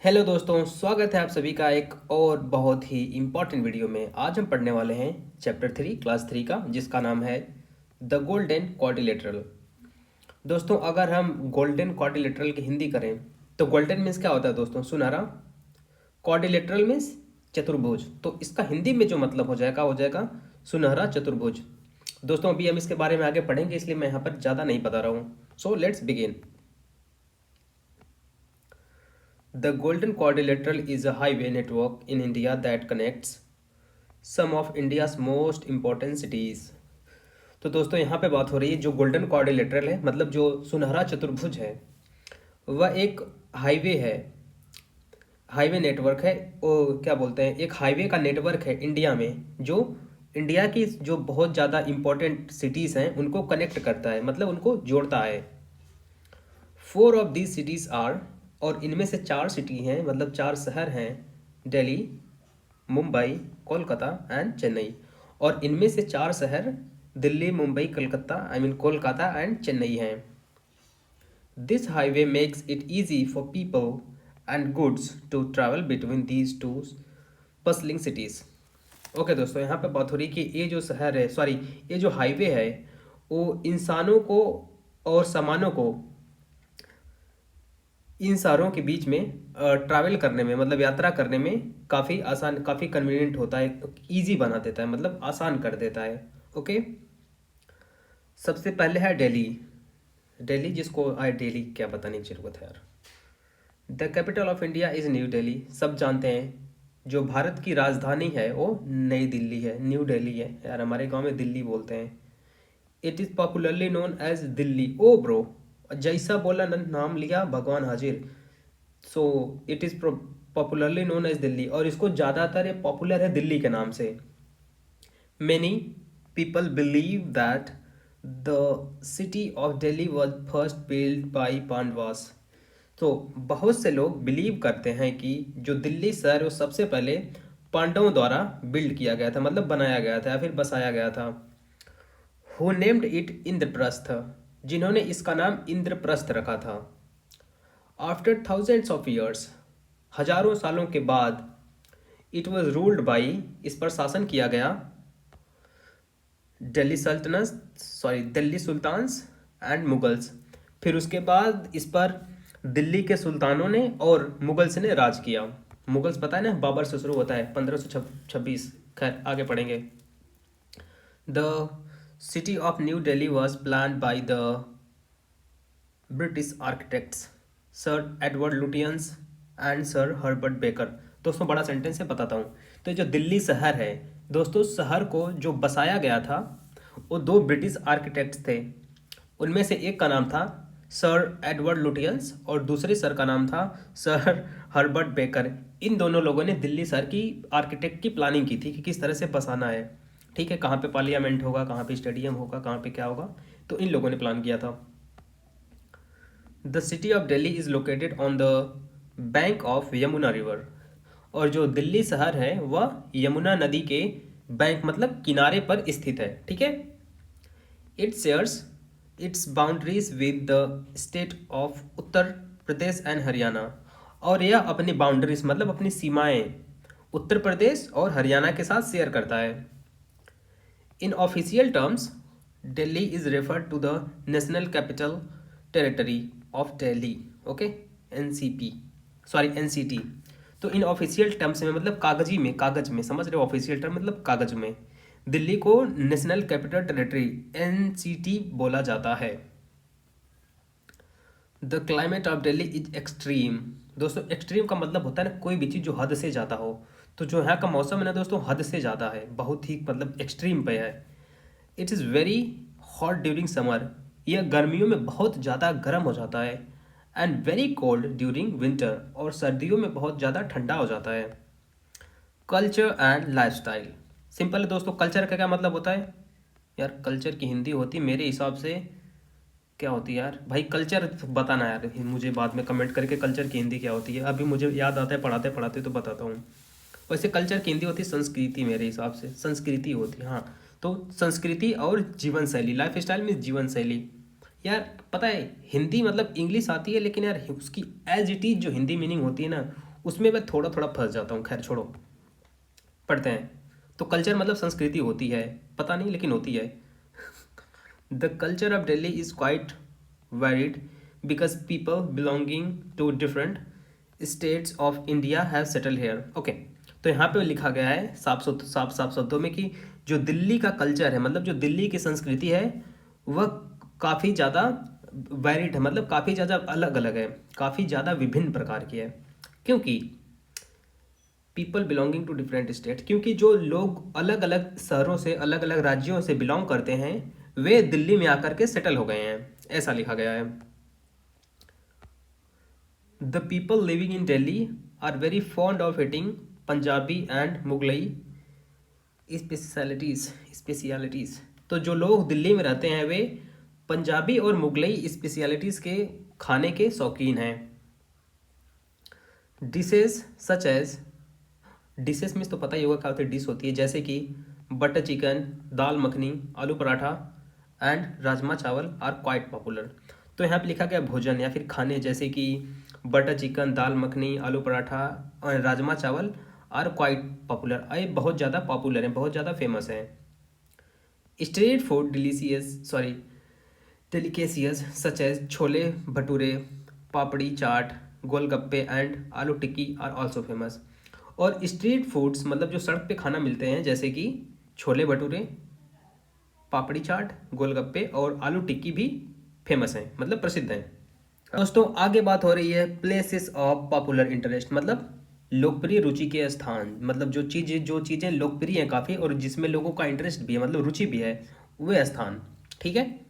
Hello दोस्तों, स्वागत है आप सभी का एक और बहुत ही इम्पॉर्टेंट वीडियो में। आज हम पढ़ने वाले हैं चैप्टर 3 क्लास 3 का, जिसका नाम है द गोल्डन क्वाड्रिलेटरल। दोस्तों, अगर हम गोल्डन क्वाड्रिलेटरल की हिंदी करें तो गोल्डन मीन्स क्या होता है दोस्तों? सुनहरा। क्वाड्रिलेटरल मीन्स चतुर्भुज। तो इसका हिंदी में जो मतलब हो जाएगा सुनहरा चतुर्भुज। दोस्तों, अभी हम इसके बारे में आगे पढ़ेंगे, इसलिए मैं यहाँ पर ज़्यादा नहीं बता रहा हूँ। So let's begin. The Golden Quadrilateral is a highway network in India that connects some of India's most important cities. तो दोस्तों, यहाँ पे बात हो रही है जो गोल्डन क्वाड्रिलेटरल है, मतलब जो सुनहरा चतुर्भुज है, वह एक हाईवे है। हाईवे नेटवर्क है। वो क्या बोलते हैं, एक हाईवे का नेटवर्क है इंडिया में, जो इंडिया की जो बहुत ज़्यादा इम्पोर्टेंट सिटीज़ हैं उनको कनेक्ट करता है, मतलब उनको जोड़ता है। 4 of these cities आर, और इनमें से 4 सिटी हैं, मतलब 4 शहर हैं। दिल्ली, मुंबई, कोलकाता एंड चेन्नई। और इनमें से 4 शहर दिल्ली, मुंबई, कलकत्ता कोलकाता एंड चेन्नई हैं। This highway makes it easy for people and goods to travel between these two bustling cities. Okay दोस्तों, यहाँ पे बात हो रही है कि ये जो शहर है, सॉरी, ये जो हाईवे है, वो इंसानों को और सामानों को इन शहरों के बीच में ट्रैवल करने में, मतलब यात्रा करने में काफ़ी आसान, काफ़ी कन्वीनियंट होता है, इजी बना देता है, मतलब आसान कर देता है। ओके, सबसे पहले है दिल्ली। दिल्ली, जिसको आए दिल्ली क्या बताने की जरूरत है यार। The capital of India is new Delhi. सब जानते हैं जो भारत की राजधानी है वो नई दिल्ली है, न्यू दिल्ली है यार। हमारे गांव में दिल्ली बोलते हैं। It is popularly known as Delhi. Oh bro, जैसा बोला ना, नाम लिया भगवान हाजिर। So it is popularly known as Delhi, और इसको ज़्यादातर ये पॉपुलर है दिल्ली के नाम से। Many people believe that the city of Delhi was first build by Pandavas. तो बहुत से लोग बिलीव करते हैं कि जो दिल्ली शहर है वो सबसे पहले पांडवों द्वारा बिल्ड किया गया था, मतलब बनाया गया था या फिर बसाया गया था। हु नेम्ड इट इंद्रप्रस्थ, जिन्होंने इसका नाम इंद्रप्रस्थ रखा था। आफ्टर थाउजेंड्स ऑफ ईयर्स, हजारों सालों के बाद, इट वॉज रूल्ड बाई, इस पर शासन किया गया, दिल्ली सल्तनत, sorry Delhi sultans and Mughals. फिर उसके बाद इस पर दिल्ली के सुल्तानों ने और मुगल्स ने राज किया। मुगल्स पता है ना, बाबर से शुरू होता है, 1526। खैर, आगे पढ़ेंगे। The city of new Delhi was plan by the British architects sir Edward Lutyens and sir Herbert baker. दोस्तों, बड़ा सेंटेंस है, बताता हूँ। तो जो दिल्ली शहर है दोस्तों, शहर को जो बसाया गया था वो 2 ब्रिटिश आर्किटेक्ट्स थे। उनमें से एक का नाम था सर एडवर्ड लुटियंस और दूसरे सर का नाम था सर हर्बर्ट बेकर। इन दोनों लोगों ने दिल्ली शहर की आर्किटेक्ट की प्लानिंग की थी कि किस तरह से बसाना है। ठीक है, कहाँ पे पार्लियामेंट होगा, कहाँ पे स्टेडियम होगा, कहाँ पे क्या होगा, तो इन लोगों ने प्लान किया था। The city of Delhi is located on the bank of Yamuna river. और जो दिल्ली शहर है वह यमुना नदी के बैंक, मतलब किनारे पर स्थित है। ठीक है। It shares it's boundaries with the state of Uttar Pradesh and Haryana. और यह अपनी बाउंड्रीज, मतलब अपनी सीमाएं उत्तर प्रदेश और हरियाणा के साथ शेयर करता है। In official terms, Delhi is referred to the national capital territory of Delhi. Okay, NCP, sorry NCT. तो इन ऑफिशियल टर्म्स में, मतलब कागज में समझ रहे हो, ऑफिशियल टर्म मतलब कागज में, दिल्ली को नेशनल कैपिटल टेरिटरी एनसीटी बोला जाता है। The climate of Delhi is extreme. दोस्तों, एक्सट्रीम का मतलब होता है ना, कोई भी चीज़ जो हद से ज़्यादा हो। तो जो यहाँ का मौसम है ना दोस्तों, हद से ज़्यादा है, बहुत ही मतलब एक्सट्रीम पे है। It is very hot during summer. यह गर्मियों में बहुत ज़्यादा गर्म हो जाता है। And very cold during winter, और सर्दियों में बहुत ज़्यादा ठंडा हो जाता है। Culture and lifestyle. सिंपल है दोस्तों, कल्चर का क्या मतलब होता है यार? कल्चर की हिंदी होती है मेरे हिसाब से, क्या होती है यार भाई? कल्चर बताना यार मुझे, बाद में कमेंट करके कल्चर की हिंदी क्या होती है। अभी मुझे याद आता है पढ़ाते पढ़ाते तो बताता हूँ। वैसे कल्चर की हिंदी होती है संस्कृति, मेरे हिसाब से संस्कृति होती है। हाँ, तो संस्कृति और जीवन शैली, लाइफ स्टाइल में जीवन शैली। यार पता है, हिंदी मतलब इंग्लिश आती है, लेकिन यार उसकी एज इट इज़ जो हिंदी मीनिंग होती है ना, उसमें मैं थोड़ा थोड़ा फंस जाता हूँ। खैर छोड़ो, पढ़ते हैं। तो कल्चर मतलब संस्कृति होती है, पता नहीं लेकिन होती है। The culture of Delhi is quite varied because people belonging to different states of India have settled here. Okay, तो यहाँ पे लिखा गया है साफ शब्दों में कि जो दिल्ली का कल्चर है, मतलब जो दिल्ली की संस्कृति है, वह काफ़ी ज़्यादा वैरिड है, मतलब काफ़ी ज़्यादा अलग अलग है, काफ़ी ज़्यादा विभिन्न प्रकार की है। क्योंकि people belonging to different state, क्योंकि जो लोग अलग अलग शहरों से, अलग अलग राज्यों से बिलोंग करते हैं, वे दिल्ली में आकर के सेटल हो गए हैं, ऐसा लिखा गया है। The people living in Delhi are very fond of eating Punjabi and Mughlai specialities. तो जो लोग दिल्ली में रहते हैं वे पंजाबी और मुगलई स्पेशलिटीज़ के खाने के शौकीन हैं। डिशेज सच एज, डिशेस में तो पता ही होगा क्या होती डिश होती है, जैसे कि बटर चिकन, दाल मखनी, आलू पराठा एंड राजमा चावल आर क्वाइट पॉपुलर। तो यहाँ पे लिखा गया भोजन या फिर खाने, जैसे कि बटर चिकन, दाल मखनी, आलू पराठा और राजमा चावल आर क्वाइट पॉपुलर, ये बहुत ज़्यादा पॉपुलर हैं, बहुत ज़्यादा फेमस हैं। Street food delicious such as chole bhature, papdi chaat, golgappe and aloo tikki are also famous. और स्ट्रीट फूड्स मतलब जो सड़क पे खाना मिलते हैं, जैसे कि छोले भटूरे, पापड़ी चाट, गोलगप्पे और आलू टिक्की भी फेमस हैं, मतलब प्रसिद्ध हैं। दोस्तों आगे बात हो रही है प्लेसेस ऑफ पॉपुलर इंटरेस्ट, मतलब लोकप्रिय रुचि के स्थान, मतलब जो चीज़ें लोकप्रिय हैं काफ़ी और जिसमें लोगों का इंटरेस्ट भी है, मतलब रुचि भी है, वे स्थान। ठीक है।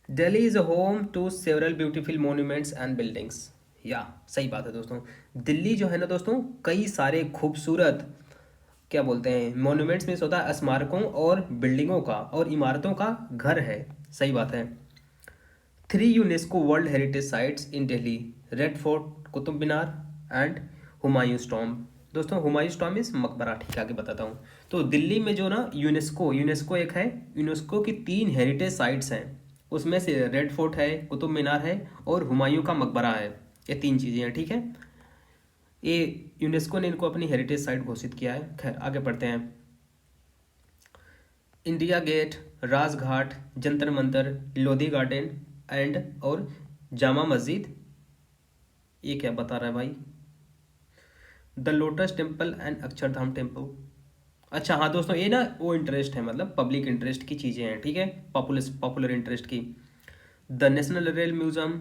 Delhi is a home to several beautiful monuments and buildings. या सही बात है दोस्तों, दिल्ली जो है ना दोस्तों, कई सारे खूबसूरत, क्या बोलते हैं, मोन्यूमेंट्स मीन्स होता है स्मारकों और बिल्डिंगों का और इमारतों का घर है। सही बात है। 3 UNESCO world heritage sites in Delhi, red fort, Qutub Minar and Humayun tomb. दोस्तों हुमायूं टॉम्ब इस मकबरा, ठीक है आगे बताता हूँ। तो दिल्ली में जो ना यूनेस्को एक है, यूनेस्को की 3 हेरिटेज साइट्स हैं, उसमें से रेड फोर्ट है, कुतुब मीनार है और हुमायूं का मकबरा है। ये 3 चीज़ें हैं, ठीक है। ये यूनेस्को ने इनको अपनी हेरिटेज साइट घोषित किया है। खैर आगे पढ़ते हैं। India Gate, Rajghat, Jantar Mantar, Lodhi Garden and और जामा मस्जिद, ये क्या बता रहा है भाई, the Lotus Temple and Akshardham Temple. अच्छा हाँ दोस्तों, ये ना वो इंटरेस्ट है, मतलब पब्लिक इंटरेस्ट की चीज़ें हैं, ठीक है, पॉपुलर इंटरेस्ट की। द नेशनल रेल म्यूजियम,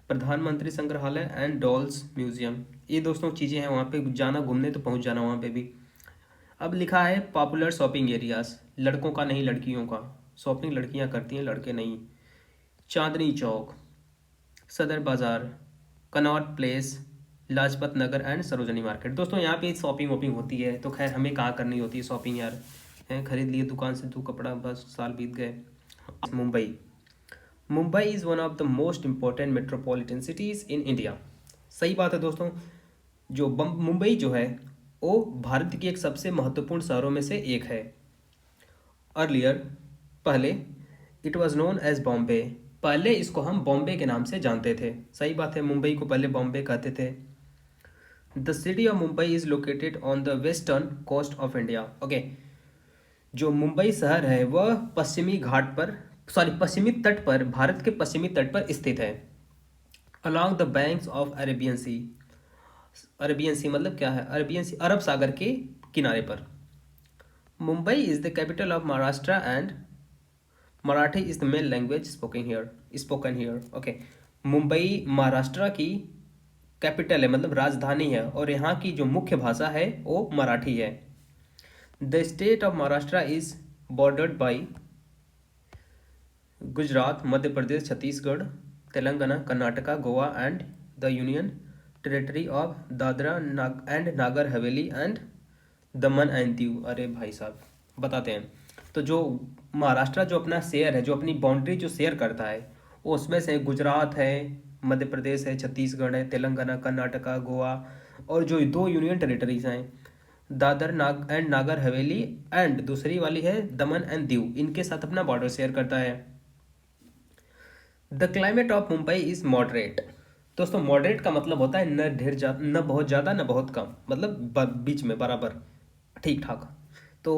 प्रधानमंत्री संग्रहालय एंड डॉल्स म्यूजियम, ये दोस्तों चीज़ें हैं, वहाँ पे जाना, घूमने तो पहुँच जाना वहाँ पे भी। अब लिखा है पॉपुलर शॉपिंग एरियाज, लड़कों का नहीं लड़कियों का, शॉपिंग लड़कियाँ करती हैं, लड़के नहीं। चांदनी चौक, सदर बाज़ार, Connaught place, Lajpat Nagar and Sarojini market. दोस्तों यहाँ पे शॉपिंग वॉपिंग होती है, तो खैर हमें कहाँ करनी होती है शॉपिंग यार, हैं खरीद लिए दुकान से 2 कपड़ा, बस साल बीत गए। Mumbai is one of the most important metropolitan cities in India. सही बात है दोस्तों, जो मुंबई जो है वो भारत की एक सबसे महत्वपूर्ण शहरों में से एक है। अर्लियर, पहले, it was known as Bombay, पहले इसको हम बॉम्बे के नाम से जानते थे। सही बात है, मुंबई को पहले बॉम्बे कहते थे। The city of Mumbai is located on the western coast of India. Okay, जो मुंबई शहर है वह पश्चिमी तट पर, भारत के पश्चिमी तट पर स्थित है। Along the banks of Arabian sea, Arabian sea मतलब क्या है, अरेबियन सी अरब सागर के किनारे पर। Mumbai is the capital of Maharashtra and Marathi is the main language spoken here. Okay, Mumbai Maharashtra की कैपिटल है, मतलब राजधानी है, और यहाँ की जो मुख्य भाषा है वो मराठी है। The state of Maharashtra is bordered by Gujarat, Madhya Pradesh, Chhattisgarh, Telangana, Karnataka, Goa and the union territory of Dadra and Nagar Haveli and Daman and Diu. अरे भाई साहब बताते हैं। तो जो महाराष्ट्र जो अपना शेयर है, जो अपनी बाउंड्री जो शेयर करता है, वो उसमें से गुजरात है, मध्य प्रदेश है, छत्तीसगढ़ है, तेलंगाना, कर्नाटका, गोवा और जो 2 यूनियन टेरिटरीज हैं, दादर नागर हवेली एंड दूसरी वाली है दमन एंड दीव, इनके साथ अपना बॉर्डर शेयर करता है। The climate of Mumbai is moderate, दोस्तों मॉडरेट का मतलब होता है न ढेर ज्यादा, न बहुत ज़्यादा, न बहुत कम, मतलब बीच में बराबर, ठीक ठाक। तो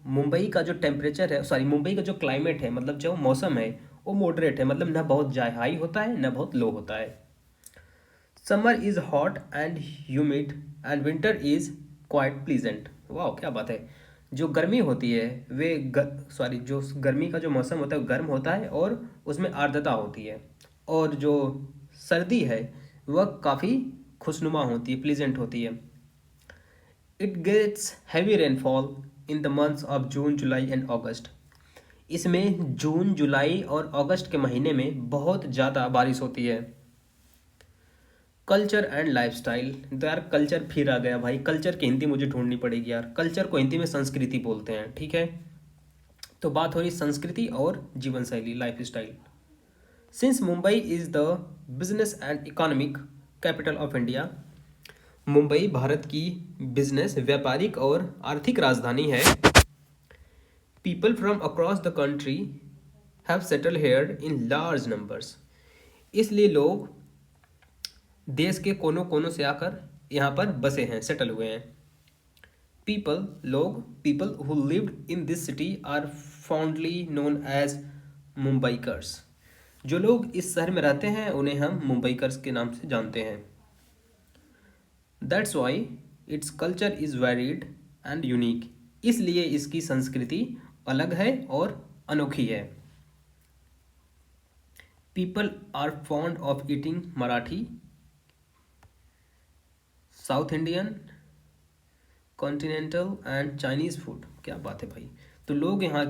मुंबई का जो टेम्परेचर है, सॉरी मुंबई का जो क्लाइमेट है, मतलब जो मौसम है, वो मॉडरेट है, मतलब न बहुत हाई होता है न बहुत लो होता है। Summer is hot and humid and winter is quite pleasant. वाह क्या बात है। जो गर्मी होती है वे सॉरी जो गर्मी का जो मौसम होता है वो गर्म होता है और उसमें आर्द्रता होती है। और जो सर्दी है वह काफ़ी खुशनुमा होती है, प्लीजेंट होती है। It gets heavy rainfall in the months of June July and August. इसमें जून जुलाई और अगस्त के महीने में बहुत ज़्यादा बारिश होती है। कल्चर एंड लाइफस्टाइल, तो यार कल्चर फिर आ गया भाई, कल्चर की हिंदी मुझे ढूंढनी पड़ेगी यार। कल्चर को हिंदी में संस्कृति बोलते हैं, ठीक है। तो बात हो रही संस्कृति और जीवन शैली, life style. Since Mumbai is the business and economic capital of India, Mumbai Bharat की बिजनेस, व्यापारिक और आर्थिक राजधानी है। People from across the country have settled here in large numbers. इसलिए लोग देश के कोनों कोनों से आकर यहाँ पर बसे हैं, सेटल हुए हैं। पीपल, लोग, people who lived in this city are fondly known as Mumbaikars. जो लोग इस शहर में रहते हैं उन्हें हम मुंबईकर्स के नाम से जानते हैं। That's why its culture is varied and unique. इसलिए इसकी संस्कृति अलग है और अनोखी है। People are fond of eating Marathi, south Indian, continental and Chinese food. क्या बात है भाई। तो लोग यहाँ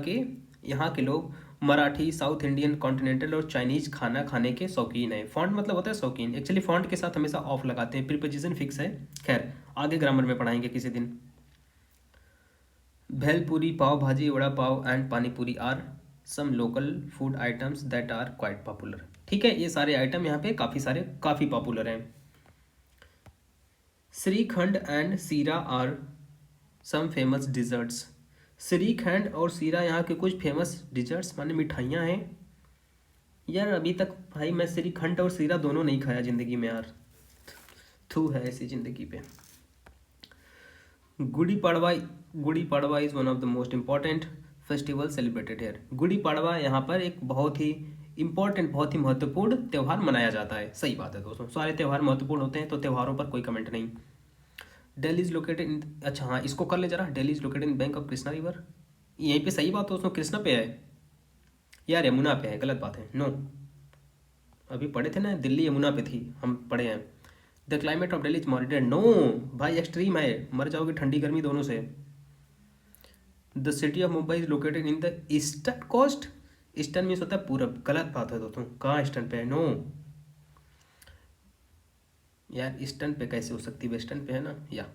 के लोग मराठी, साउथ इंडियन, कॉन्टिनेंटल और चाइनीज़ खाना खाने के शौकीन है। फॉन्ट मतलब होता है शौकीन। एक्चुअली फॉन्ट के साथ हमेशा ऑफ लगाते हैं, प्रीपोजिशन फिक्स है। खैर आगे ग्रामर में पढ़ाएंगे किसी दिन। भेलपूरी, पाव भाजी, vada pav and pani puri are some local food items that are quite popular. ठीक है, ये सारे आइटम यहाँ पे काफ़ी पॉपुलर हैं। Shrikhand and sheera are some famous desserts. Shrikhand और सीरा यहाँ के कुछ फेमस डिजर्ट्स माने मिठाइयाँ हैं। यार अभी तक भाई मैं श्रीखंड और सीरा दोनों नहीं खाया ज़िंदगी में यार, थू है ऐसी ज़िंदगी पे। Gudi Padwa, Gudi Padwa is one of the most important festival celebrated here. Gudi Padwa यहाँ पर एक बहुत ही इम्पॉर्टेंट, बहुत ही महत्वपूर्ण त्यौहार मनाया जाता है। सही बात है दोस्तों, सारे त्यौहार महत्वपूर्ण होते हैं तो त्योहारों पर कोई कमेंट नहीं। दिल्ली इज लोकेटेड इन, अच्छा हाँ इसको कर ले जरा। Delhi is located in bank of Krishna river. यहीं पे सही बात है दोस्तों, कृष्णा पे है यार, यमुना पे है, गलत बात है। नो, अभी पढ़े थे ना, दिल्ली यमुना पे थी, हम पढ़े हैं। The climate of Delhi is moderate. No भाई एक्सट्रीम है, मर जाओगे ठंडी गर्मी दोनों से। The city of Mumbai is located in the eastern coast. Eastern means होता है पूरब, गलत बात है दोस्तों, कहाँ ईस्टर्न पे है। नो यार ईस्टर्न पे कैसे हो सकती है, वेस्टर्न पे है ना। या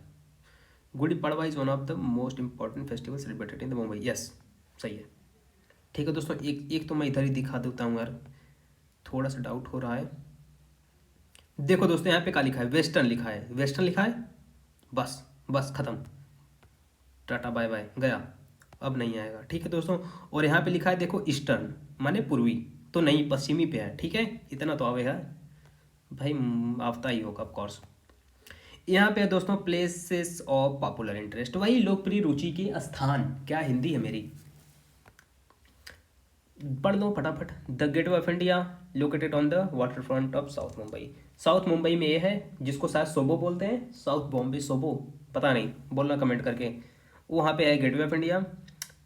Gudi Padwa is one of the most important festival celebrated in the Mumbai. Yes सही है। ठीक है दोस्तों, एक एक तो मैं इधर ही दिखा देता हूँ यार, थोड़ा सा डाउट हो रहा है। देखो दोस्तों यहाँ पे क्या लिखा है, वेस्टर्न लिखा है, वेस्टर्न लिखा है, बस बस खत्म, टाटा बाय बाय गया, अब नहीं आएगा। ठीक है दोस्तों, और यहाँ पे लिखा है देखो ईस्टर्न माने पूर्वी, तो नहीं पश्चिमी पे है। ठीक है, इतना तो आवेगा भाई, आता ही होगा ऑफ कोर्स। यहाँ पे है दोस्तों प्लेसेस ऑफ पॉपुलर इंटरेस्ट, वही लोकप्रिय रुचि के स्थान। क्या हिंदी है मेरी, पढ़ लो फटाफट। The gateway of India located on the water front of south Mumbai. South Mumbai में ये है जिसको शायद सोबो बोलते हैं, साउथ बॉम्बे सोबो, पता नहीं, बोलना कमेंट करके। वहाँ पे है gateway of India.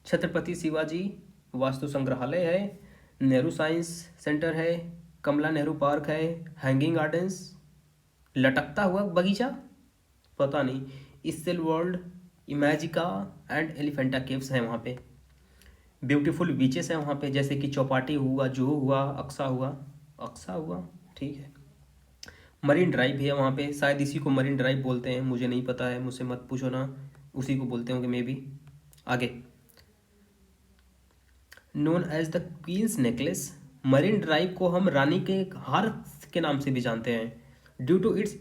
Chhatrapati Shivaji Vastu Sangrahalaya है, नेहरू साइंस सेंटर है, कमला नेहरू पार्क है, हैंगिंग गार्डन्स, लटकता हुआ बगीचा, पता नहीं, Essel world, Imagica and Elephanta caves हैं वहाँ पे। ब्यूटीफुल बीचेस हैं वहाँ पे, जैसे कि चौपाटी हुआ, जुहू हुआ, अक्सा हुआ, ठीक है। मरीन ड्राइव भी है वहाँ पे, शायद इसी को मरीन ड्राइव बोलते हैं, मुझे नहीं पता है, मुझसे मत पूछो ना, उसी को बोलते होंगे मे बी। आगे, known as the Queen's Necklace. Marine Drive को हम रानी के हार के नाम से भी जानते हैं, due to its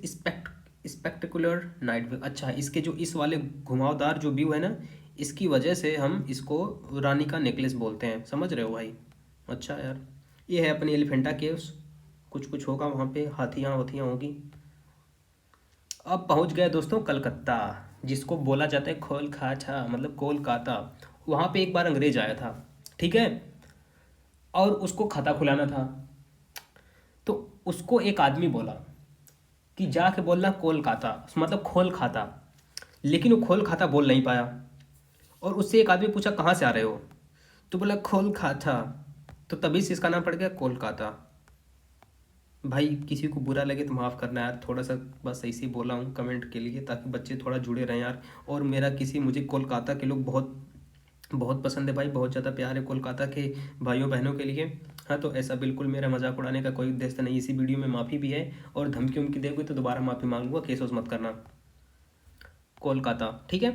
spectacular night view. अच्छा, इसके जो इस वाले घुमावदार जो व्यू है ना, इसकी वजह से हम इसको रानी का नेकलेस बोलते हैं, समझ रहे हो भाई। अच्छा यार, ये है अपनी एलिफेंटा केव्स, कुछ कुछ होगा वहाँ पे, हाथियाँ वाथियाँ होगी। अब पहुँच गए दोस्तों कलकत्ता, जिसको बोला जाता है खोल खाचा मतलब कोलकाता। वहाँ पे एक बार अंग्रेज आया था, ठीक है, और उसको खाता खुलाना था। तो उसको एक आदमी बोला कि जाके बोलना कोलकाता, मतलब खोल खाता। लेकिन वो खोल खाता बोल नहीं पाया। और उससे एक आदमी पूछा कहाँ से आ रहे हो, तो बोला खोल खाता। तो तभी से इसका नाम पड़ गया कोलकाता। भाई किसी को बुरा लगे तो माफ़ करना यार, थोड़ा सा बस ऐसे ही बोला हूँ कमेंट के लिए, ताकि बच्चे थोड़ा जुड़े रहें यार। और मेरा किसी, मुझे कोलकाता के लोग बहुत बहुत पसंद है भाई, बहुत ज़्यादा प्यार है कोलकाता के भाइयों बहनों के लिए। हाँ, तो ऐसा बिल्कुल मेरा मजाक उड़ाने का कोई उद्देश्य नहीं, इसी वीडियो में माफ़ी भी है। और धमकी उमकी दोगे तो दोबारा माफ़ी मांगूंगा, केस उस मत करना। कोलकाता, ठीक है।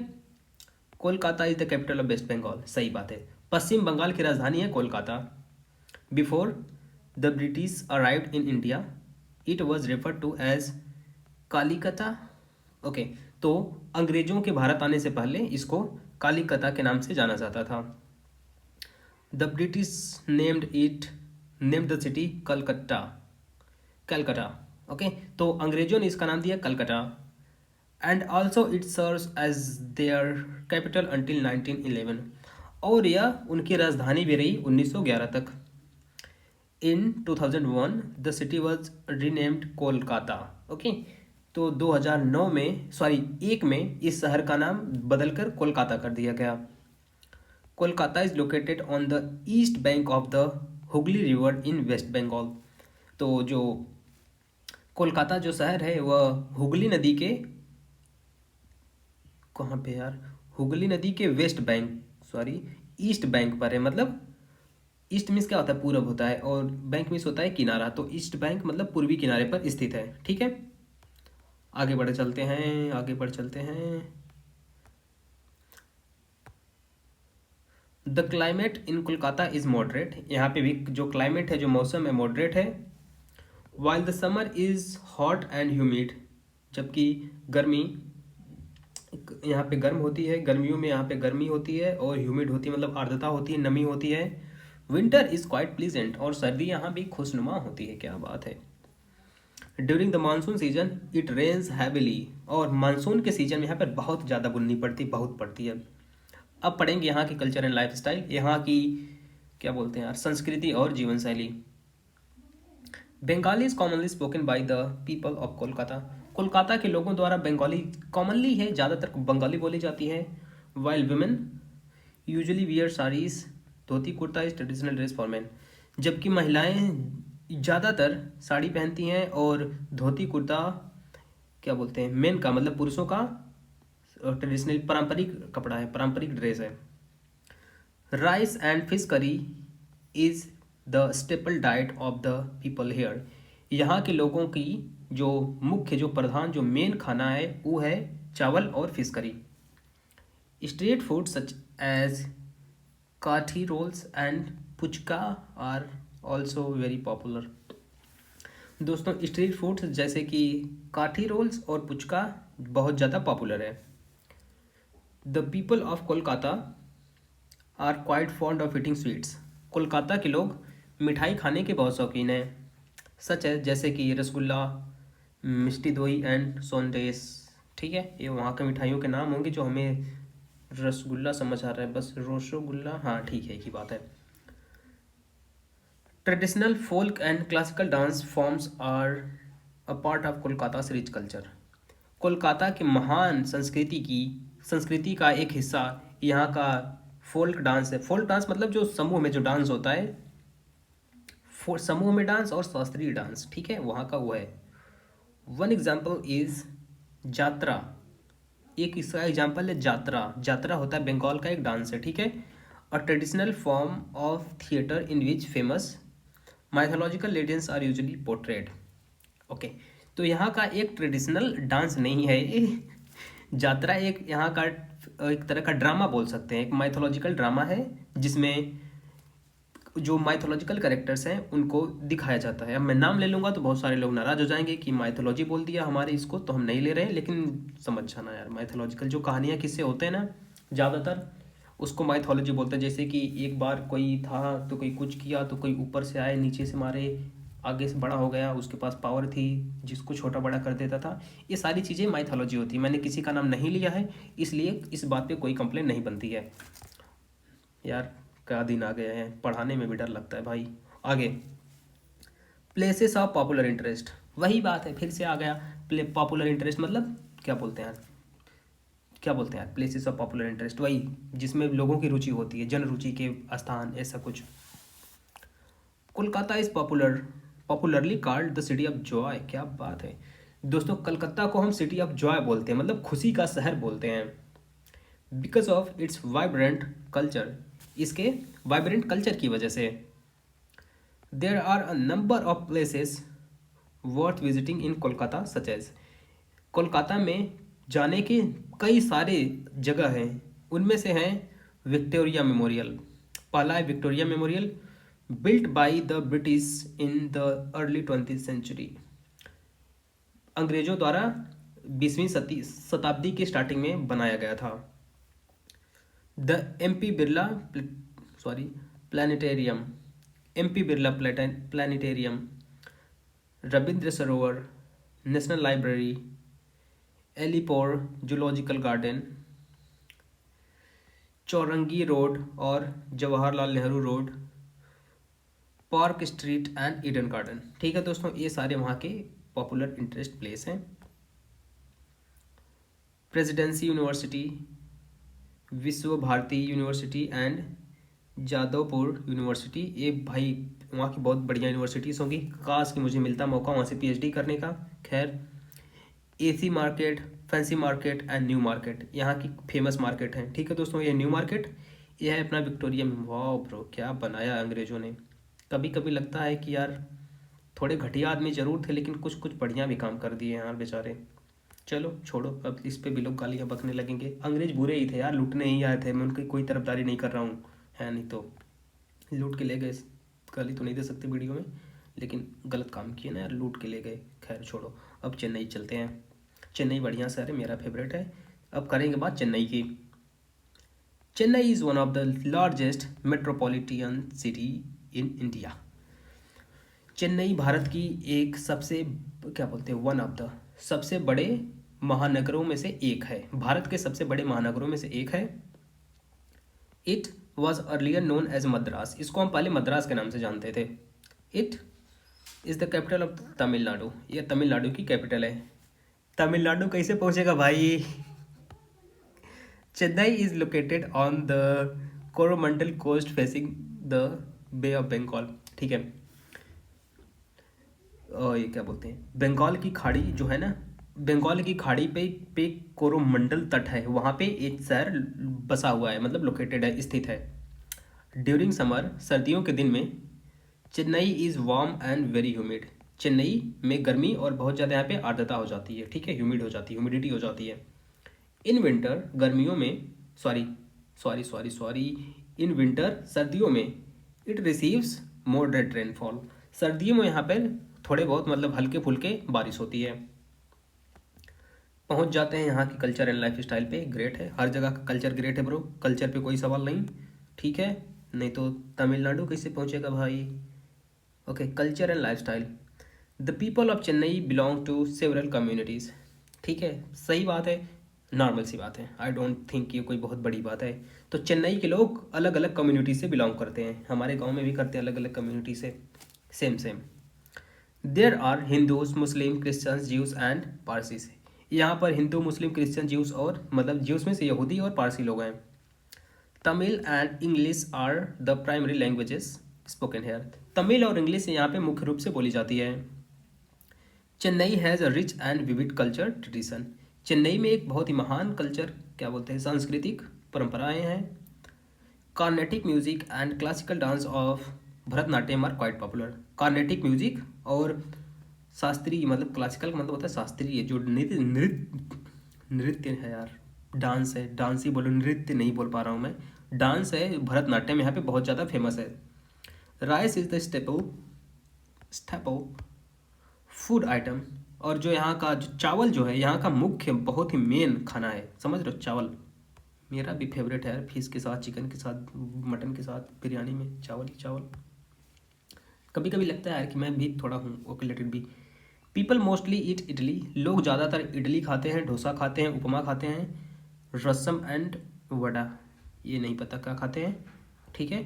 Kolkata is the capital of West Bengal, सही बात है। पश्चिम बंगाल की राजधानी है Kolkata. Before the British arrived in India it was referred to as Kalikata. Okay, तो अंग्रेजों के भारत आने से पहले इसको कालिकता के नाम से जाना जाता था। The British named the city Calcutta, Calcutta. Okay, तो अंग्रेजों ने इसका नाम दिया Calcutta. And also it serves as their capital until 1911। और यह उनकी राजधानी भी रही 1911 तक। In 2001 the city was renamed Kolkata. Okay, तो 2009 में, सॉरी 1 में, इस शहर का नाम बदलकर कोलकाता कर दिया गया। Kolkata is located on the east bank of the Hooghly river in West Bengal. तो जो कोलकाता जो शहर है वह हुगली नदी के, कहाँ पे यार, हुगली नदी के West Bank, sorry east bank पर है। मतलब ईस्ट मीन्स क्या होता है, पूरब होता है, और बैंक मीन्स होता है किनारा। तो ईस्ट बैंक मतलब पूर्वी किनारे पर स्थित है, ठीक है। आगे बढ़ चलते हैं, आगे बढ़ चलते हैं। The climate in Kolkata is moderate. यहाँ पे भी जो क्लाइमेट है, जो मौसम है, मॉडरेट है। While the summer is hot and humid, जबकि गर्मी यहाँ पे गर्म होती है, गर्मियों में यहाँ पे गर्मी होती है, और ह्यूमिड होती है मतलब आर्द्रता होती है, नमी होती है। विंटर इज क्वाइट प्लीजेंट, और सर्दी यहाँ भी खुशनुमा होती है, क्या बात है। During the monsoon season it rains heavily, और मानसून के सीजन में यहाँ पर बहुत ज़्यादा बुननी पड़ती, बहुत पड़ती है। अब पढ़ेंगे यहाँ की कल्चर एंड लाइफ स्टाइल, यहाँ की क्या बोलते हैं यार, संस्कृति और जीवन शैली। Bengali is commonly spoken by the people of Kolkata. Kolkata के लोगों द्वारा बंगाली कॉमनली है, ज़्यादातर बंगाली बोली जाती है। While women usually wear saris, dhoti kurta is traditional dress for man, जबकि महिलाएं ज़्यादातर साड़ी पहनती हैं, और धोती कुर्ता क्या बोलते हैं, मेन का मतलब पुरुषों का ट्रेडिशनल पारंपरिक कपड़ा है, पारंपरिक ड्रेस है। Rice and fish curry is the staple diet of the people here. यहाँ के लोगों की जो मुख्य, जो प्रधान, जो मेन खाना है वो है चावल और fish curry. Street food such as kathi rolls and puchka are also very popular. दोस्तों स्ट्रीट फूड्स जैसे कि काठी रोल्स और पुचका बहुत ज़्यादा पॉपुलर है। The people of Kolkata are quite fond of eating sweets. Kolkata के लोग मिठाई खाने के बहुत शौकीन हैं, सच है जैसे कि रसगुल्ला, मिष्टी दोई एंड सोनदेस, ठीक है। ये वहाँ के मिठाइयों के नाम होंगे जो हमें रसगुल्ला समझ आ रहा है, बस रसगुल्ला, हाँ ठीक है, एक ही बात है। Traditional folk and classical dance forms are a part of Kolkata rich culture. Kolkata के महान संस्कृति का एक हिस्सा यहाँ का फोल्क डांस है। फोल्क डांस मतलब जो समूह में जो डांस होता है, समूह में डांस और शास्त्रीय डांस, ठीक है, वहाँ का वो है। वन एग्जाम्पल इज जात्रा, एक इसका एग्जाम्पल है जात्रा। जात्रा होता है बंगाल का एक डांस है, ठीक है। A traditional form of theatre in which famous mythological legends are usually portrayed. Okay, तो यहाँ का एक ट्रेडिशनल डांस नहीं है ये, जात्रा एक यहाँ का एक तरह का ड्रामा बोल सकते हैं, एक माइथोलॉजिकल ड्रामा है, जिसमें जो माइथोलॉजिकल कैरेक्टर्स हैं उनको दिखाया जाता है। अब मैं नाम ले लूँगा तो बहुत सारे लोग नाराज़ हो जाएंगे कि माइथोलॉजी बोल दिया हमारे इसको, तो हम नहीं ले रहे हैं, लेकिन समझ जाना यार, माइथोलॉजिकल जो कहानियाँ किससे होते हैं ना ज़्यादातर, उसको माइथोलॉजी बोलते हैं। जैसे कि एक बार कोई था तो कोई कुछ किया, तो कोई ऊपर से आए, नीचे से मारे, आगे से बड़ा हो गया, उसके पास पावर थी, जिसको छोटा बड़ा कर देता था। ये सारी चीज़ें माइथोलॉजी होती है। मैंने किसी का नाम नहीं लिया है, इसलिए इस बात पे कोई कंप्लेन नहीं बनती है। यार क्या दिन आ गए हैं, पढ़ाने में भी डर लगता है भाई। आगे, प्लेसेस ऑफ पॉपुलर इंटरेस्ट, वही बात है, फिर से आ गया। पॉपुलर इंटरेस्ट मतलब क्या बोलते हैं यार, क्या बोलते हैं यार, प्लेसेस ऑफ पॉपुलर इंटरेस्ट, वही जिसमें लोगों की रुचि होती है, जन रुचि के स्थान, ऐसा कुछ। Kolkata is popularly called the city of Joy, क्या बात है दोस्तों। कलकत्ता को हम सिटी ऑफ जॉय बोलते हैं, मतलब खुशी का शहर बोलते हैं। Because of its vibrant culture, इसके वाइब्रेंट कल्चर की वजह से। There are a number of places worth visiting in Kolkata such as, Kolkata में जाने के कई सारे जगह हैं, उनमें से हैं विक्टोरिया मेमोरियल। पहला है Victoria Memorial, built by the British in the early 20th century, अंग्रेजों द्वारा 20वीं शताब्दी की स्टार्टिंग में बनाया गया था। The MP Birla planetarium, MP Birla planetarium, Rabindra Sarovar national library, Alipore zoological garden, Chowringhee road और Jawaharlal Nehru road, park street and Eden garden. ठीक है दोस्तों, ये सारे वहाँ के पॉपुलर इंटरेस्ट प्लेस हैं। Presidency university, Vishwa Bharati university and Jadavpur university, ये भाई वहाँ की बहुत बढ़िया यूनिवर्सिटीज़ होंगी। काश कि मुझे मिलता मौका वहाँ से पीएचडी करने का। खैर, AC market, fancy market and new market यहाँ की फेमस मार्केट हैं। ठीक है दोस्तों, ये न्यू मार्केट, ये है अपना विक्टोरिया में। वाह ब्रो, क्या बनाया अंग्रेज़ों ने। कभी कभी लगता है कि यार थोड़े घटिया आदमी ज़रूर थे, लेकिन कुछ कुछ बढ़िया भी काम कर दिए यार बेचारे। चलो छोड़ो, अब इस पे भी लोग गालियाँ बकने लगेंगे। अंग्रेज बुरे ही थे यार, लूटने ही आए थे, मैं उनकी कोई तरफदारी नहीं कर रहा हूँ, है नहीं तो लूट के ले गए। गाली तो नहीं दे सकते वीडियो में, लेकिन गलत काम किए ना यार, लूट के ले गए। खैर छोड़ो, अब चेन्नई चलते हैं। चेन्नई बढ़िया शहर है, मेरा फेवरेट है। अब करेंगे बात चेन्नई की। Chennai is one of the largest metropolitan city in India. Chennai Bharat की एक सबसे, क्या बोलते हैं, वन ऑफ द सबसे बड़े महानगरों में से एक है, भारत के सबसे बड़े महानगरों में से एक है। It was earlier known as Madras, इसको हम पहले मद्रास के नाम से जानते थे। It is the capital of Tamil Nadu, यह तमिलनाडु की कैपिटल है। तमिलनाडु कैसे पहुंचेगा भाई। Chennai is located on the Coromandel coast facing the bay of Bengal. ठीक है, ये क्या बोलते हैं, बंगाल की खाड़ी जो है ना, बंगाल की खाड़ी पे कोरोमंडल तट है, वहाँ पे एक शहर बसा हुआ है, मतलब लोकेटेड है, स्थित है। ड्यूरिंग समर, सर्दियों के दिन में, Chennai is warm and very humid, Chennai में गर्मी और बहुत ज़्यादा यहाँ पे आर्द्रता हो जाती है। ठीक है, ह्यूमिड हो जाती है, ह्यूमिडिटी हो जाती है। इन विंटर, गर्मियों में, सॉरी इन विंटर, सर्दियों में, इट रिसीव्स मॉडरेट रेनफॉल, सर्दियों में यहाँ पर थोड़े बहुत मतलब हल्के फुल्के बारिश होती है। पहुँच जाते हैं यहाँ की कल्चर एंड लाइफ स्टाइल पे। ग्रेट है, हर जगह का कल्चर ग्रेट है ब्रो, कल्चर पे कोई सवाल नहीं। ठीक है, नहीं तो तमिलनाडु कैसे पहुँचेगा भाई। Okay, culture and lifestyle. The people of Chennai belong to several communities. ठीक है, सही बात है, नॉर्मल सी बात है, आई डोंट थिंक ये कोई बहुत बड़ी बात है। तो चेन्नई के लोग अलग अलग कम्युनिटी से बिलोंग करते हैं, हमारे गांव में भी करते हैं अलग अलग कम्युनिटी से, same. There are Hindus, Muslims, Christians, Jews and Parsis. यहाँ पर हिंदू, मुस्लिम, क्रिश्चियन, ज्यूज और मतलब ज्यूज में से यहूदी और पारसी लोग हैं। Tamil and English are the primary languages spoken here, Tamil और इंग्लिश यहाँ पे मुख्य रूप से बोली जाती है। Chennai has a rich and vivid culture tradition, Chennai में एक बहुत ही महान कल्चर, क्या बोलते हैं, सांस्कृतिक परंपराएं हैं। Carnatic music and classical dance of Bharatanatyam are quite popular, Carnatic music और शास्त्रीय, मतलब क्लासिकल मतलब होता है शास्त्रीय, जो नृत्य है यार, डांस है, डांस ही बोलो, नृत्य नहीं बोल पा रहा हूँ मैं, डांस है, भरतनाट्यम यहाँ पे बहुत ज़्यादा फेमस है। Rice is the staple food item, और जो यहाँ का जो चावल जो है, यहाँ का मुख्य बहुत ही मेन खाना है, समझ रहे हो, चावल मेरा भी फेवरेट है, फिश के साथ, चिकन के साथ, मटन के साथ, बिरयानी में चावल ही चावल। कभी कभी लगता है यार कि मैं भी थोड़ा हूँ ओकुलेटेड भी। पीपल मोस्टली ईट इडली, लोग ज़्यादातर इडली खाते हैं, डोसा खाते हैं, उपमा खाते हैं, रसम एंड वड़ा, ये नहीं पता क्या खाते हैं। ठीक है,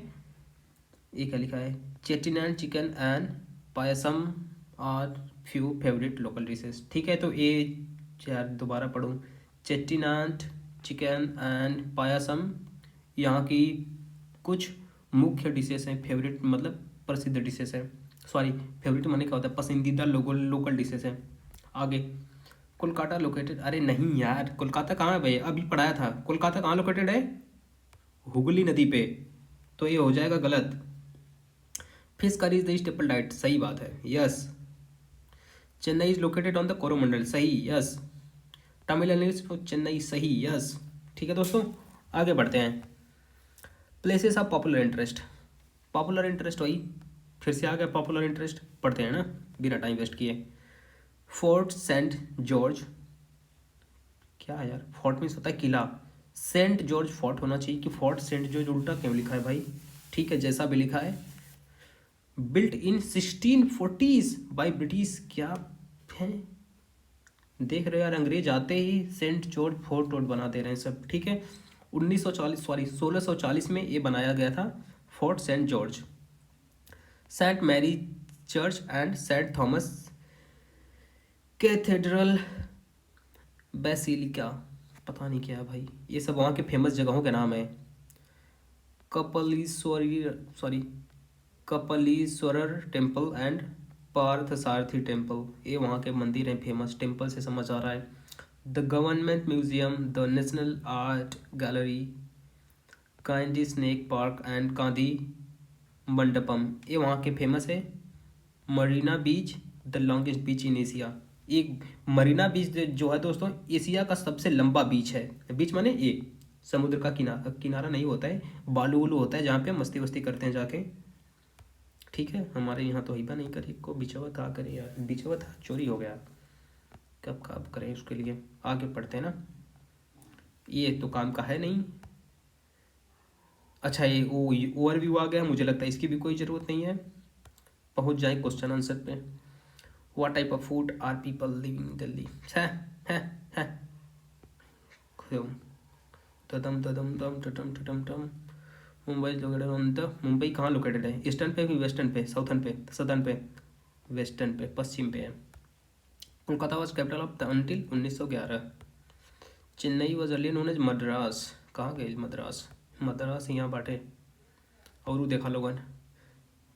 ये क्या लिखा है, Chettinad chicken and payasam are few favourite local dishes. ठीक है, तो ये यार दोबारा पढ़ूँ, चेट्टिनाड चिकन एंड पायसम यहाँ की कुछ मुख्य डिशेस हैं, फेवरेट मतलब प्रसिद्ध डिशेस हैं, सॉरी फेवरेट माने क्या होता है, पसंदीदा लोकल लोकल डिशेस हैं। आगे, कोलकाता लोकेटेड, अरे नहीं यार, कोलकाता कहाँ है भाई, अभी पढ़ाया था, कोलकाता कहाँ लोकेटेड है, हुगली नदी पे, तो ये हो जाएगा गलत। Fish curry is the staple diet, सही बात है, yes. Chennai is located on the Coromandel, सही, यस। तमिलनाडु इज चेन्नई, सही, यस। ठीक है दोस्तों, आगे बढ़ते हैं। Places of popular interest, popular interest वही फिर से आ गया, पॉपुलर इंटरेस्ट पढ़ते हैं ना बिना टाइम वेस्ट किए। फोर्ट सेंट जॉर्ज, क्या है यार, फोर्ट मीन्स होता है किला, सेंट जॉर्ज फोर्ट होना चाहिए कि फोर्ट सेंट जॉर्ज, उल्टा क्यों लिखा है भाई। ठीक है, जैसा भी लिखा है। Built in 1640s by British, क्या है, देख रहे हो यार, अंग्रेज आते ही सेंट जॉर्ज फोर्ट वोर्ट बना दे रहे हैं सब। ठीक है, 1940 सॉरी 1640 में ये बनाया गया था, Fort Saint George. Saint Mary church and Saint Thomas cathedral basilica, पता नहीं क्या है भाई, ये सब वहाँ के फेमस जगहों के नाम है। कपलीश्वरी sorry कपलीश्वरर temple and Partha Sarathi temple, ये वहाँ के मंदिर हैं फेमस, टेम्पल से समझ आ रहा है। The government museum, the national art gallery, Guindy snake park and Gandhi Mandapam, ये वहाँ के फेमस है। Marina beach, the longest beach in Asia, एक मरीना बीच जो है दोस्तों, एशिया का सबसे लंबा बीच है। बीच माने ये समुद्र का किनारा, किनारा नहीं होता है, बालू उलू होता है जहाँ पे मस्ती वस्ती करते हैं जाके। ठीक है, हमारे यहाँ तो हिबा नहीं करे को, बिचवा था करे यार, बिचवा था चोरी हो गया, कब कब करें उसके लिए। आगे पढ़ते हैं ना, ये तो काम का है नहीं। अच्छा, ये ओवरव्यू आ गया, मुझे लगता है इसकी भी कोई ज़रूरत नहीं है। पहुँच जाए क्वेश्चन आंसर पे। What type of food are people living in Delhi, है है है तदम तदम तम टटम टटम टम। Mumbai located on the, Mumbai कहाँ लोकेटेड है, ईस्टर्न पे कि वेस्टर्न पे, साउथर्न पे, सदर्न पे, वेस्टर्न पे, पश्चिम पे है। Kolkata was capital of the until 1911। Chennai was earlier known as Madras, कहाँ गई मद्रास, मद्रास यहाँ बाटे। और वो देखा लोगन,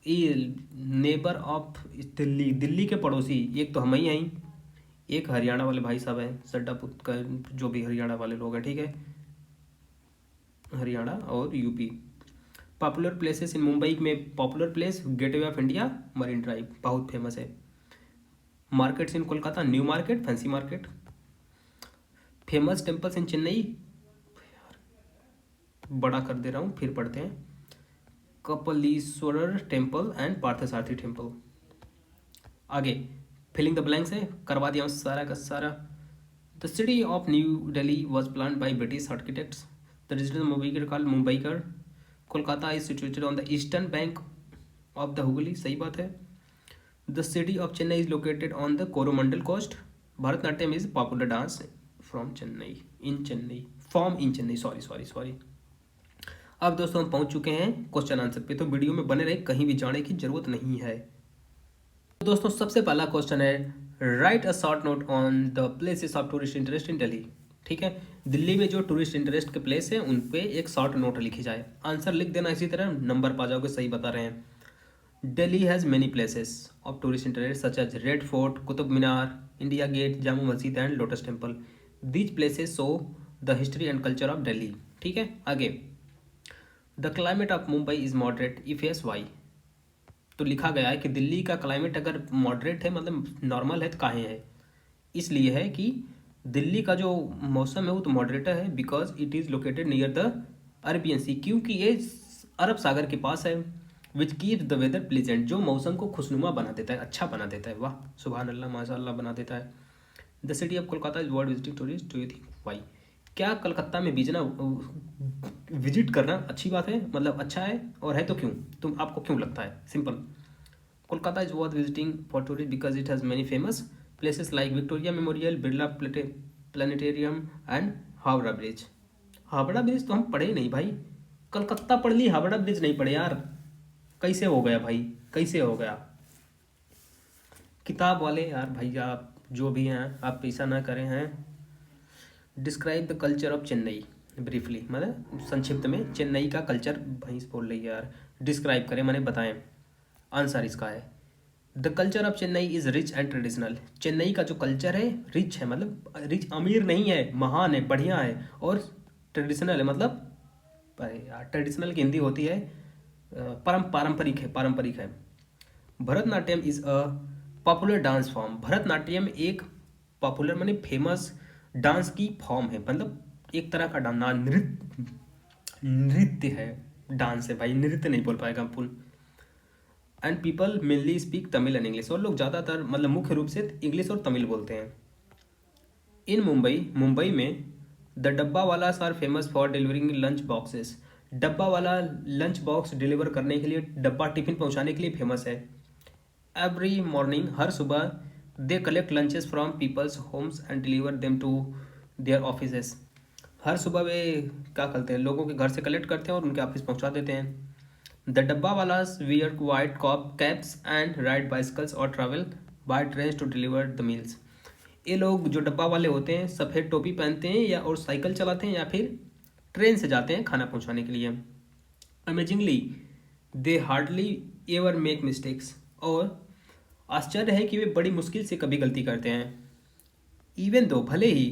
ये नेबर ऑफ दिल्ली, दिल्ली के पड़ोसी, एक तो हम ही आई, एक हरियाणा वाले भाई साहब हैं, सड्डापुर का, जो भी हरियाणा वाले लोग हैं। ठीक है, हरियाणा और UP. Popular places in Mumbai में, popular place gateway of India, marine drive बहुत फेमस है। Markets in Kolkata, new market, fancy market. Famous temples in Chennai, बड़ा कर दे रहा हूँ, फिर पढ़ते हैं। Kapaleeshwarar temple and Parthasarathy temple. आगे फिलिंग द ब्लैंक्स है, करवा दिया हूँ सारा का सारा। The city of new Delhi was plan by British architects, the regional Mumbaikar called Mumbaikar. Kolkata is situated on the eastern bank of the Hooghly, सही बात है। The city of Chennai is located on the Coromandel coast. Bharatanatyam is popular dance from Chennai, in Chennai, form in Chennai, sorry sorry sorry. अब दोस्तों हम पहुंच चुके हैं question answer पे, तो वीडियो में बने रहे, कहीं भी जाने की जरूरत नहीं है। तो दोस्तों सबसे पहला क्वेश्चन है, right a short note on the places of tourist interest in Delhi. ठीक है, दिल्ली में जो टूरिस्ट इंटरेस्ट के प्लेस है उन पे एक शॉर्ट नोट लिखी जाए, आंसर लिख देना, इसी तरह नंबर पा जाओगे, सही बता रहे हैं। Delhi has many places of tourist interest such as red fort, Qutub Minar, India gate, Jama Masjid and lotus temple. These places show the history and culture of Delhi. ठीक है, आगे, the climate of Mumbai is moderate, if yes why. तो लिखा गया है कि दिल्ली का climate अगर मॉडरेट है, मतलब नॉर्मल है, तो काहे है, इसलिए है कि दिल्ली का जो मौसम है वो तो मॉडरेट है, because it is located near the Arabian sea, क्योंकि ये अरब सागर के पास है। Which keeps the weather pleasant, जो मौसम को खुशनुमा बना देता है, अच्छा बना देता है, वाह सुबहान अल्लाह माशाअल्लाह बना देता है। The city of Kolkata is world visiting tourist, do you think Y. क्या कलकत्ता में विजिट करना अच्छी बात है, मतलब अच्छा है, और है तो क्यों, तुम आपको क्यों लगता है, simple. Kolkata is worth visiting for tourist because it has many famous places like Victoria memorial, Birla planetarium and Howrah bridge. Howrah bridge तो हम पढ़े ही नहीं भाई, कलकत्ता पढ़ ली, हावड़ा ब्रिज नहीं पढ़े यार, कैसे हो गया भाई, कैसे हो गया। किताब वाले यार भाई, आप जो भी हैं आप पैसा ना करें हैं। Describe the culture of Chennai briefly, मतलब संक्षिप्त में चेन्नई का कल्चर, भैंस बोल रही है यार, डिस्क्राइब करें मैंने बताएं। आंसर इसका है the culture of Chennai is rich and traditional. Chennai का जो कल्चर है रिच है, मतलब रिच अमीर नहीं है, महान है, बढ़िया है, और ट्रेडिशनल है, मतलब अरे यार ट्रेडिशनल की हिंदी होती है पारंपरिक है, पारंपरिक है। Bharatanatyam is a popular dance form. Bharatanatyam एक पॉपुलर माने फेमस डांस की फॉर्म है, मतलब एक तरह का डांस, नृत्य, नृत्य है, डांस है भाई, नृत्य नहीं बोल पाएगा अपन। And people mainly speak Tamil and English, और लोग ज़्यादातर मतलब मुख्य रूप से इंग्लिश और तमिल बोलते हैं। इन मुंबई, मुंबई में the dabba walas are famous for delivering lunch boxes. Dabba wala lunch box deliver करने के लिए, डब्बा टिफिन पहुंचाने के लिए फेमस है। एवरी मॉर्निंग, हर सुबह, they collect lunches from people's homes and deliver them to their offices. हर सुबह वे क्या करते हैं, लोगों के घर से कलेक्ट करते हैं और उनके ऑफिस पहुंचा देते हैं। The dabba walas wear white cop caps and ride bicycles और travel by train to deliver the meals. ये लोग जो डब्बा वाले होते हैं सफ़ेद टोपी पहनते हैं या और साइकिल चलाते हैं या फिर ट्रेन से जाते हैं खाना पहुंचाने के लिए। अमेजिंगली दे हार्डली एवर मेक मिस्टेक्स, और आश्चर्य है कि वे बड़ी मुश्किल से कभी गलती करते हैं। इवन दो, भले ही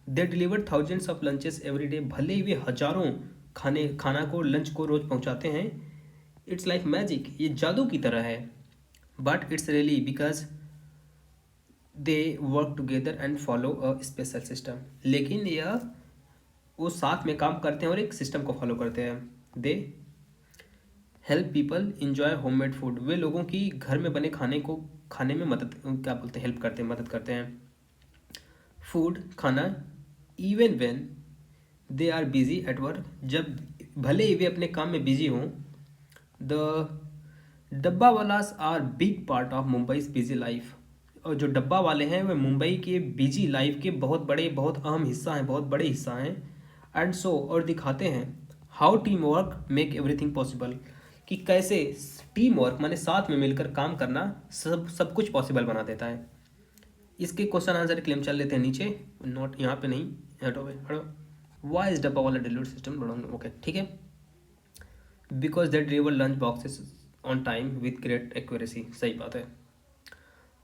they deliver thousands of lunches every day, भले ही वे हजारों खाना को, लंच को रोज पहुंचाते हैं। इट्स लाइक मैजिक, ये जादू की तरह है। But it's really because they work together and follow a special system. लेकिन यह वो साथ में काम करते हैं और एक सिस्टम को फॉलो करते हैं। They help people enjoy homemade food, वे लोगों की घर में बने खाने को खाने में मदद, क्या बोलते हैं, हेल्प करते हैं, मदद करते हैं। फूड, खाना, even when they are busy at work, जब भले ही वे अपने काम में बिजी हों। The dabba walas are big part of Mumbai's busy life, और जो डब्बा वाले हैं वे मुंबई के बिजी लाइफ के बहुत बड़े, बहुत अहम हिस्सा हैं, बहुत बड़े हिस्सा हैं। एंड सो, और दिखाते हैं how team work make everything possible, कि कैसे टीम वर्क माने साथ में मिलकर काम करना सब कुछ पॉसिबल बना देता है। इसके क्वेश्चन आंसर क्लेम चल लेते हैं नीचे, नोट यहाँ पे नहीं, हटो हटो। वाई इज डब्बा वाला डिलीवरी सिस्टम, ओके ठीक है। Because they deliver lunch boxes on time with great accuracy, सही बात है।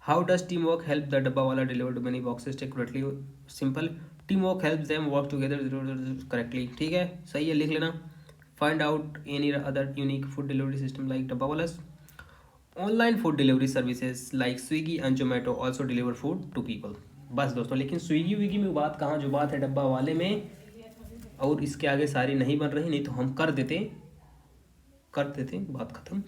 How does team work help the dabba wala deliver to many boxes accurately, simple, team work help them work together correctly, ठीक है, सही है, लिख लेना। Find out any other unique food delivery system like dabba walas. Online food delivery services like Swiggy and Zomato also deliver food to people. बस दोस्तों, लेकिन Swiggy विगी में बात कहाँ, जो बात है डब्बा वाले में, और इसके आगे सारी नहीं बन रही, नहीं तो हम कर देते बात खत्म।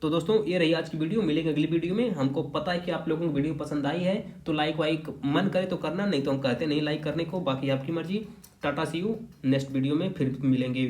तो दोस्तों ये रही आज की वीडियो, मिलेंगे अगली वीडियो में। हमको पता है कि आप लोगों को वीडियो पसंद आई है, तो लाइक वाइक मन करे तो करना, नहीं तो हम कहते नहीं लाइक करने को, बाकी आपकी मर्जी। टाटा सी यू, नेक्स्ट वीडियो में फिर मिलेंगे।